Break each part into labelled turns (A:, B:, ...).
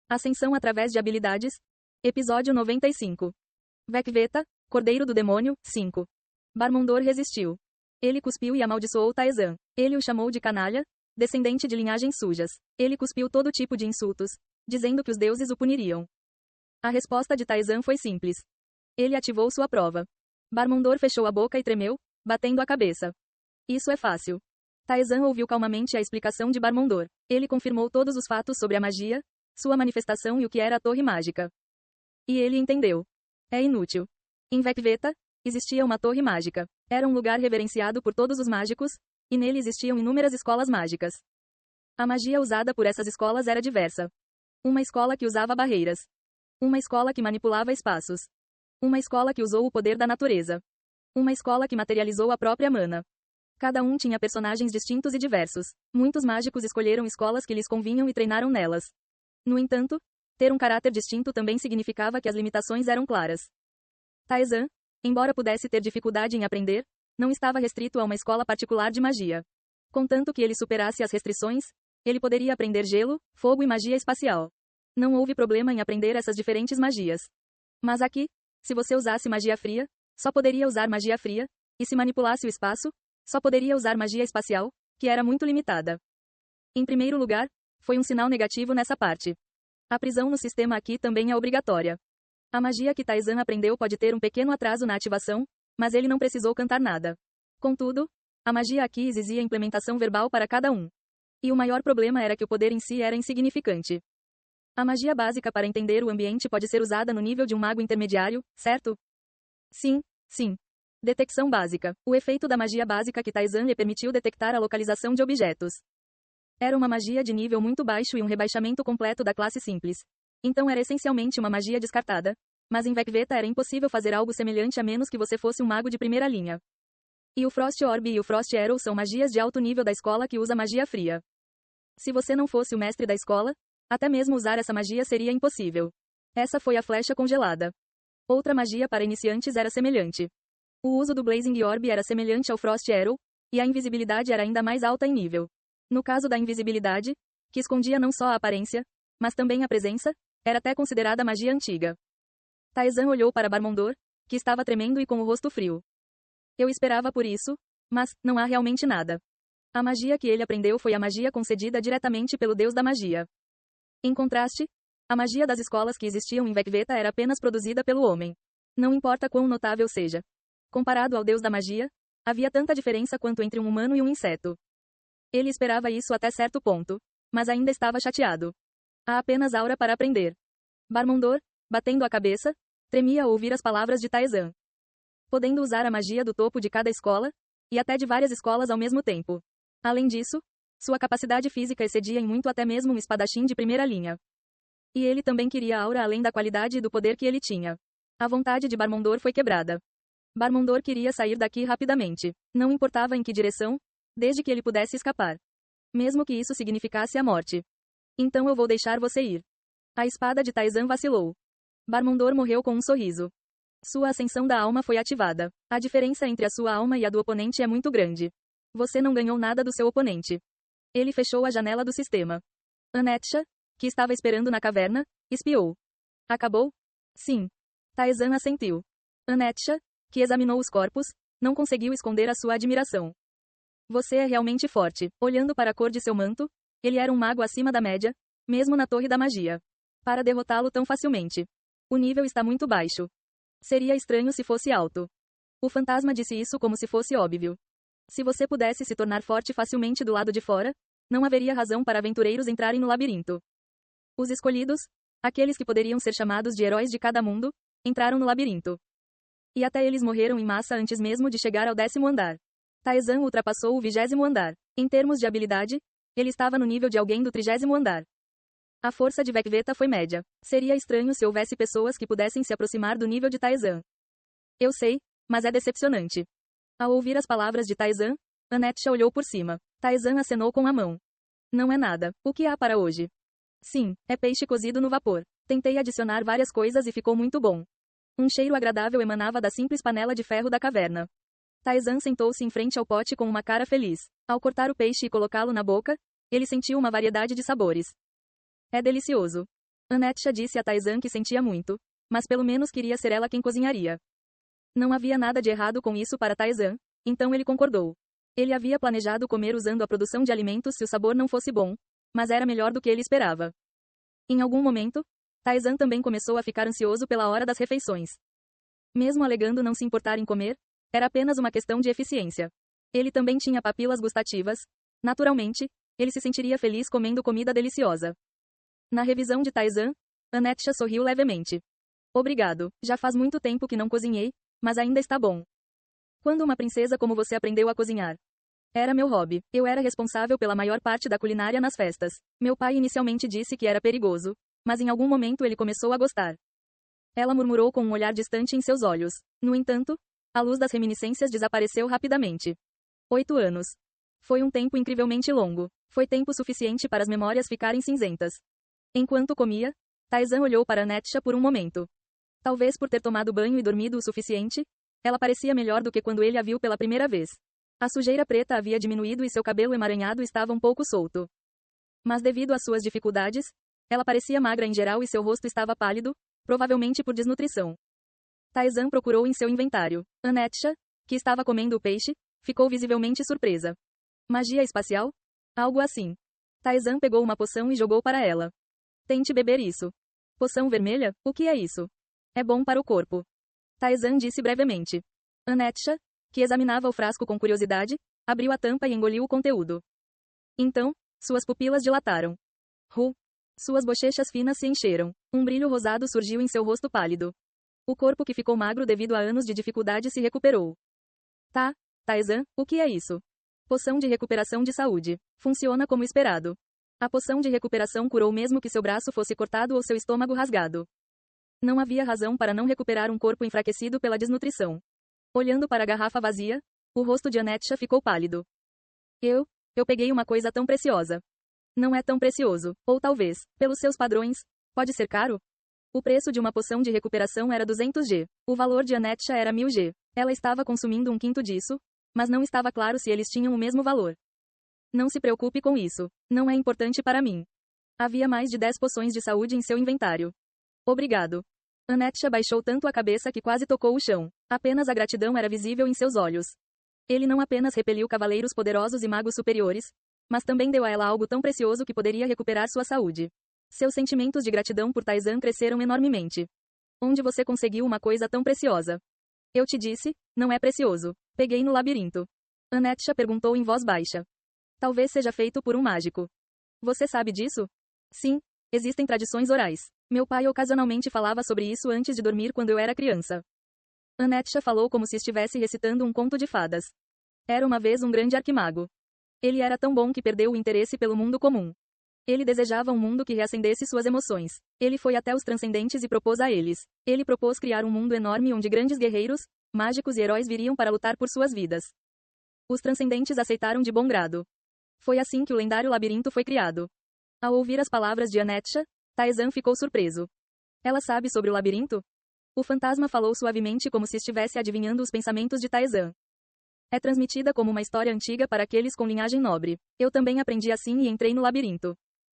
A: Ascensão através de habilidades. Episódio 95. Vecveta, Cordeiro do Demônio, 5. Barmondor resistiu. Ele cuspiu e amaldiçoou Taesan. Ele o chamou de canalha, descendente de linhagens sujas. Ele cuspiu todo tipo de insultos, dizendo que os deuses o puniriam. A resposta de Taesan foi simples. Ele ativou sua prova. Barmondor fechou a boca e tremeu, batendo a cabeça. Isso é fácil. Taesan ouviu calmamente a explicação de Barmondor. Ele confirmou todos os fatos sobre a magia, sua manifestação e o que era a torre mágica. E ele entendeu. É inútil. Em Vecveta, existia uma torre mágica. Era um lugar reverenciado por todos os mágicos, e nele existiam inúmeras escolas mágicas. A magia usada por essas escolas era diversa. Uma escola que usava barreiras. Uma escola que manipulava espaços. Uma escola que usou o poder da natureza. Uma escola que materializou a própria mana. Cada um tinha personagens distintos e diversos. Muitos mágicos escolheram escolas que lhes convinham e treinaram nelas. No entanto, ter um caráter distinto também significava que as limitações eram claras. Taesan, embora pudesse ter dificuldade em aprender, não estava restrito a uma escola particular de magia. Contanto que ele superasse as restrições, ele poderia aprender gelo, fogo e magia espacial. Não houve problema em aprender essas diferentes magias. Mas aqui, se você usasse magia fria, só poderia usar magia fria, e se manipulasse o espaço, só poderia usar magia espacial, que era muito limitada. Em primeiro lugar, foi um sinal negativo nessa parte. A prisão no sistema aqui também é obrigatória. A magia que Taesan aprendeu pode ter um pequeno atraso na ativação, mas ele não precisou cantar nada. Contudo, a magia aqui exigia implementação verbal para cada um. E o maior problema era que o poder em si era insignificante. A magia básica para entender o ambiente pode ser usada no nível de um mago intermediário, certo? Sim, sim. Detecção básica. O efeito da magia básica que Taesan lhe permitiu detectar a localização de objetos. Era uma magia de nível muito baixo e um rebaixamento completo da classe simples. Então era essencialmente uma magia descartada. Mas em Vecveta era impossível fazer algo semelhante a menos que você fosse um mago de primeira linha. E o Frost Orb e o Frost Arrow são magias de alto nível da escola que usa magia fria. Se você não fosse o mestre da escola, até mesmo usar essa magia seria impossível. Essa foi a flecha congelada. Outra magia para iniciantes era semelhante. O uso do Blazing Orb era semelhante ao Frost Arrow, e a invisibilidade era ainda mais alta em nível. No caso da invisibilidade, que escondia não só a aparência, mas também a presença, era até considerada magia antiga. Taesan olhou para Barmondor, que estava tremendo e com o rosto frio. Eu esperava por isso, mas não há realmente nada. A magia que ele aprendeu foi a magia concedida diretamente pelo deus da magia. Em contraste, a magia das escolas que existiam em Vecveta era apenas produzida pelo homem. Não importa quão notável seja. Comparado ao deus da magia, havia tanta diferença quanto entre um humano e um inseto. Ele esperava isso até certo ponto, mas ainda estava chateado. Há apenas aura para aprender. Barmondor, batendo a cabeça, tremia ao ouvir as palavras de Taesan. Podendo usar a magia do topo de cada escola, e até de várias escolas ao mesmo tempo. Além disso, sua capacidade física excedia em muito até mesmo um espadachim de primeira linha. E ele também queria aura além da qualidade e do poder que ele tinha. A vontade de Barmondor foi quebrada. Barmondor queria sair daqui rapidamente. Não importava em que direção, desde que ele pudesse escapar. Mesmo que isso significasse a morte. Então eu vou deixar você ir. A espada de Taesan vacilou. Barmondor morreu com um sorriso. Sua ascensão da alma foi ativada. A diferença entre a sua alma e a do oponente é muito grande. Você não ganhou nada do seu oponente. Ele fechou a janela do sistema. Anetsha, que estava esperando na caverna, espiou. Acabou? Sim. Taesan assentiu. Anetsha, que examinou os corpos, não conseguiu esconder a sua admiração. Você é realmente forte. Olhando para a cor de seu manto, ele era um mago acima da média, mesmo na torre da magia. Para derrotá-lo tão facilmente. O nível está muito baixo. Seria estranho se fosse alto. O fantasma disse isso como se fosse óbvio. Se você pudesse se tornar forte facilmente do lado de fora, não haveria razão para aventureiros entrarem no labirinto. Os escolhidos, aqueles que poderiam ser chamados de heróis de cada mundo, entraram no labirinto. E até eles morreram em massa antes mesmo de chegar ao 10º andar. Taesan ultrapassou o 20º andar. Em termos de habilidade, ele estava no nível de alguém do 30º andar. A força de Vecveta foi média. Seria estranho se houvesse pessoas que pudessem se aproximar do nível de Taesan. Eu sei, mas é decepcionante. Ao ouvir as palavras de Taesan, Anetsha olhou por cima. Taesan acenou com a mão. Não é nada. O que há para hoje? Sim, é peixe cozido no vapor. Tentei adicionar várias coisas e ficou muito bom. Um cheiro agradável emanava da simples panela de ferro da caverna. Taesan sentou-se em frente ao pote com uma cara feliz. Ao cortar o peixe e colocá-lo na boca, ele sentiu uma variedade de sabores. É delicioso. Annette disse a Taizan que sentia muito, mas pelo menos queria ser ela quem cozinharia. Não havia nada de errado com isso para Taizan, então ele concordou. Ele havia planejado comer usando a produção de alimentos se o sabor não fosse bom, mas era melhor do que ele esperava. Em algum momento, Taizan também começou a ficar ansioso pela hora das refeições. Mesmo alegando não se importar em comer, era apenas uma questão de eficiência. Ele também tinha papilas gustativas. Naturalmente, ele se sentiria feliz comendo comida deliciosa. Na revisão de Taizan, Annette sorriu levemente. Obrigado, já faz muito tempo que não cozinhei, mas ainda está bom. Quando uma princesa como você aprendeu a cozinhar? Era meu hobby. Eu era responsável pela maior parte da culinária nas festas. Meu pai inicialmente disse que era perigoso, mas em algum momento ele começou a gostar. Ela murmurou com um olhar distante em seus olhos. No entanto, a luz das reminiscências desapareceu rapidamente. 8 anos. Foi um tempo incrivelmente longo. Foi tempo suficiente para as memórias ficarem cinzentas. Enquanto comia, Taizan olhou para Annette por um momento. Talvez por ter tomado banho e dormido o suficiente, ela parecia melhor do que quando ele a viu pela primeira vez. A sujeira preta havia diminuído e seu cabelo emaranhado estava um pouco solto. Mas devido às suas dificuldades, ela parecia magra em geral e seu rosto estava pálido, provavelmente por desnutrição. Taizan procurou em seu inventário. Annette, que estava comendo o peixe, ficou visivelmente surpresa. Magia espacial? Algo assim. Taizan pegou uma poção e jogou para ela. Tente beber isso. Poção vermelha? O que é isso? É bom para o corpo. Taizan disse brevemente. Annette, que examinava o frasco com curiosidade, abriu a tampa e engoliu o conteúdo. Então, suas pupilas dilataram. Suas bochechas finas se encheram. Um brilho rosado surgiu em seu rosto pálido. O corpo que ficou magro devido a anos de dificuldade se recuperou. Tá, Taizan, o que é isso? Poção de recuperação de saúde. Funciona como esperado. A poção de recuperação curou mesmo que seu braço fosse cortado ou seu estômago rasgado. Não havia razão para não recuperar um corpo enfraquecido pela desnutrição. Olhando para a garrafa vazia, o rosto de Annette ficou pálido. Eu peguei uma coisa tão preciosa. Não é tão precioso, ou talvez, pelos seus padrões, pode ser caro? O preço de uma poção de recuperação era 200 G. O valor de Annette era 1000 G. Ela estava consumindo um quinto disso, mas não estava claro se eles tinham o mesmo valor. Não se preocupe com isso. Não é importante para mim. Havia mais de 10 poções de saúde em seu inventário. Obrigado. Annette baixou tanto a cabeça que quase tocou o chão. Apenas a gratidão era visível em seus olhos. Ele não apenas repeliu cavaleiros poderosos e magos superiores, mas também deu a ela algo tão precioso que poderia recuperar sua saúde. Seus sentimentos de gratidão por Taizan cresceram enormemente. Onde você conseguiu uma coisa tão preciosa? Eu te disse, não é precioso. Peguei no labirinto. Annette perguntou em voz baixa. Talvez seja feito por um mágico. Você sabe disso? Sim, existem tradições orais. Meu pai ocasionalmente falava sobre isso antes de dormir quando eu era criança. Annette falou como se estivesse recitando um conto de fadas. Era uma vez um grande arquimago. Ele era tão bom que perdeu o interesse pelo mundo comum. Ele desejava um mundo que reacendesse suas emoções. Ele foi até os transcendentes e propôs a eles. Ele propôs criar um mundo enorme onde grandes guerreiros, mágicos e heróis viriam para lutar por suas vidas. Os transcendentes aceitaram de bom grado. Foi assim que o lendário labirinto foi criado. Ao ouvir as palavras de Annette, Taizan ficou surpreso. Ela sabe sobre o labirinto? O fantasma falou suavemente como se estivesse adivinhando os pensamentos de Taizan. É transmitida como uma história antiga para aqueles com linhagem nobre. Eu também aprendi assim e entrei no labirinto.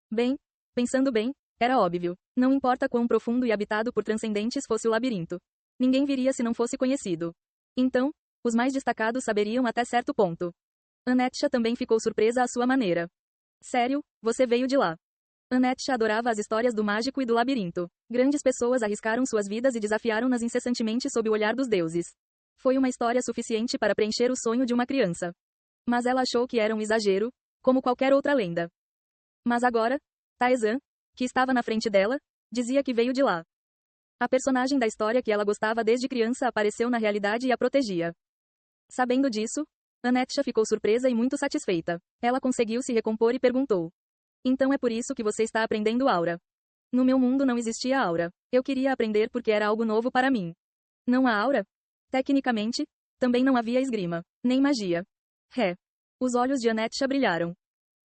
A: Bem, pensando bem, era óbvio. Não importa quão profundo e habitado por transcendentes fosse o labirinto. Ninguém viria se não fosse conhecido. Então, os mais destacados saberiam até certo ponto. Annette também ficou surpresa à sua maneira. Sério, você veio de lá. Annette adorava as histórias do mágico e do labirinto. Grandes pessoas arriscaram suas vidas e desafiaram-nas incessantemente sob o olhar dos deuses. Foi uma história suficiente para preencher o sonho de uma criança. Mas ela achou que era um exagero, como qualquer outra lenda. Mas agora, Taizan, que estava na frente dela, dizia que veio de lá. A personagem da história que ela gostava desde criança apareceu na realidade e a protegia. Sabendo disso, Annette ficou surpresa e muito satisfeita. Ela conseguiu se recompor e perguntou. Então é por isso que você está aprendendo aura. No meu mundo não existia aura. Eu queria aprender porque era algo novo para mim. Não há aura? Tecnicamente, também não havia esgrima, nem magia. Os olhos de Annette brilharam.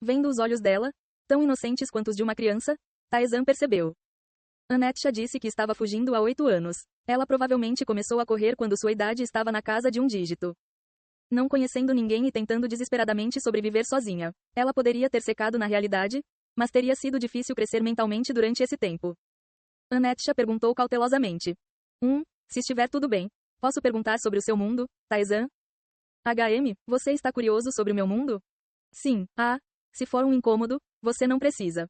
A: Vendo os olhos dela, tão inocentes quanto os de uma criança, Taizan percebeu. Annette disse que estava fugindo há 8 anos. Ela provavelmente começou a correr quando sua idade estava na casa de um dígito. Não conhecendo ninguém e tentando desesperadamente sobreviver sozinha. Ela poderia ter secado na realidade, mas teria sido difícil crescer mentalmente durante esse tempo. Annette perguntou cautelosamente. Se estiver tudo bem, posso perguntar sobre o seu mundo, Taizan? Você está curioso sobre o meu mundo? Sim, se for um incômodo, você não precisa.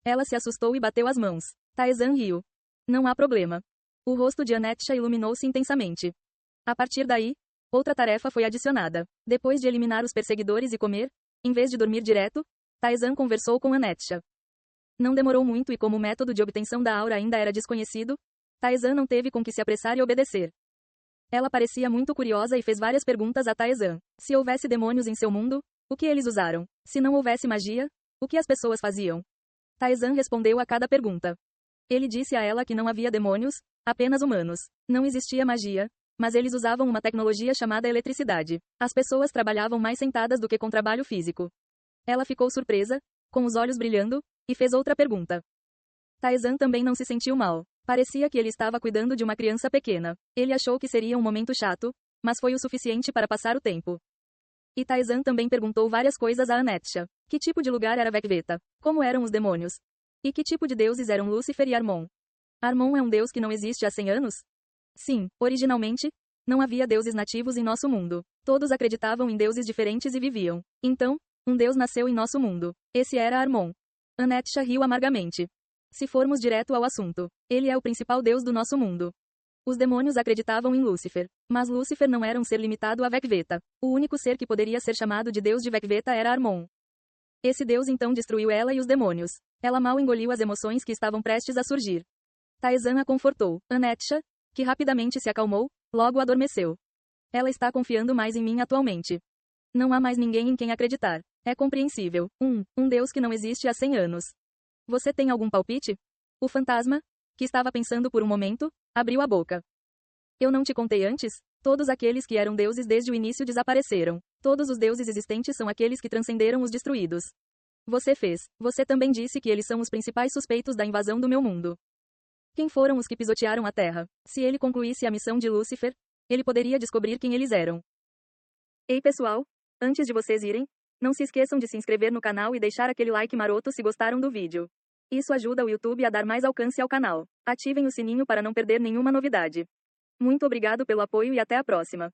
A: Ela se assustou e bateu as mãos. Taizan riu. Não há problema. O rosto de Annette iluminou-se intensamente. A partir daí, outra tarefa foi adicionada. Depois de eliminar os perseguidores e comer, em vez de dormir direto, Taizan conversou com Annette. Não demorou muito e como o método de obtenção da aura ainda era desconhecido, Taizan não teve com que se apressar e obedecer. Ela parecia muito curiosa e fez várias perguntas a Taizan. Se houvesse demônios em seu mundo, o que eles usaram? Se não houvesse magia, o que as pessoas faziam? Taizan respondeu a cada pergunta. Ele disse a ela que não havia demônios, apenas humanos. Não existia magia, mas eles usavam uma tecnologia chamada eletricidade. As pessoas trabalhavam mais sentadas do que com trabalho físico. Ela ficou surpresa, com os olhos brilhando, e fez outra pergunta. Taizan também não se sentiu mal. Parecia que ele estava cuidando de uma criança pequena. Ele achou que seria um momento chato, mas foi o suficiente para passar o tempo. E Taizan também perguntou várias coisas a Annette. Que tipo de lugar era Vekveta? Como eram os demônios? E que tipo de deuses eram Lúcifer e Armon? Armon é um deus que não existe há 100 anos? Sim, originalmente, não havia deuses nativos em nosso mundo. Todos acreditavam em deuses diferentes e viviam. Então, um deus nasceu em nosso mundo. Esse era Armon. Annette riu amargamente. Se formos direto ao assunto, ele é o principal deus do nosso mundo. Os demônios acreditavam em Lúcifer, mas Lúcifer não era um ser limitado a Vekveta. O único ser que poderia ser chamado de deus de Vekveta era Armon. Esse deus então destruiu ela e os demônios. Ela mal engoliu as emoções que estavam prestes a surgir. Taizan a confortou. Annette, que rapidamente se acalmou, logo adormeceu. Ela está confiando mais em mim atualmente. Não há mais ninguém em quem acreditar. É compreensível. Um deus que não existe há 100 anos. Você tem algum palpite? O fantasma, que estava pensando por um momento, abriu a boca. Eu não te contei antes? Todos aqueles que eram deuses desde o início desapareceram. Todos os deuses existentes são aqueles que transcenderam os destruídos. Você também disse que eles são os principais suspeitos da invasão do meu mundo. Quem foram os que pisotearam a Terra? Se ele concluísse a missão de Lúcifer, ele poderia descobrir quem eles eram. Ei pessoal, antes de vocês irem, não se esqueçam de se inscrever no canal e deixar aquele like maroto se gostaram do vídeo. Isso ajuda o YouTube a dar mais alcance ao canal. Ativem o sininho para não perder nenhuma novidade. Muito obrigado pelo apoio e até a próxima.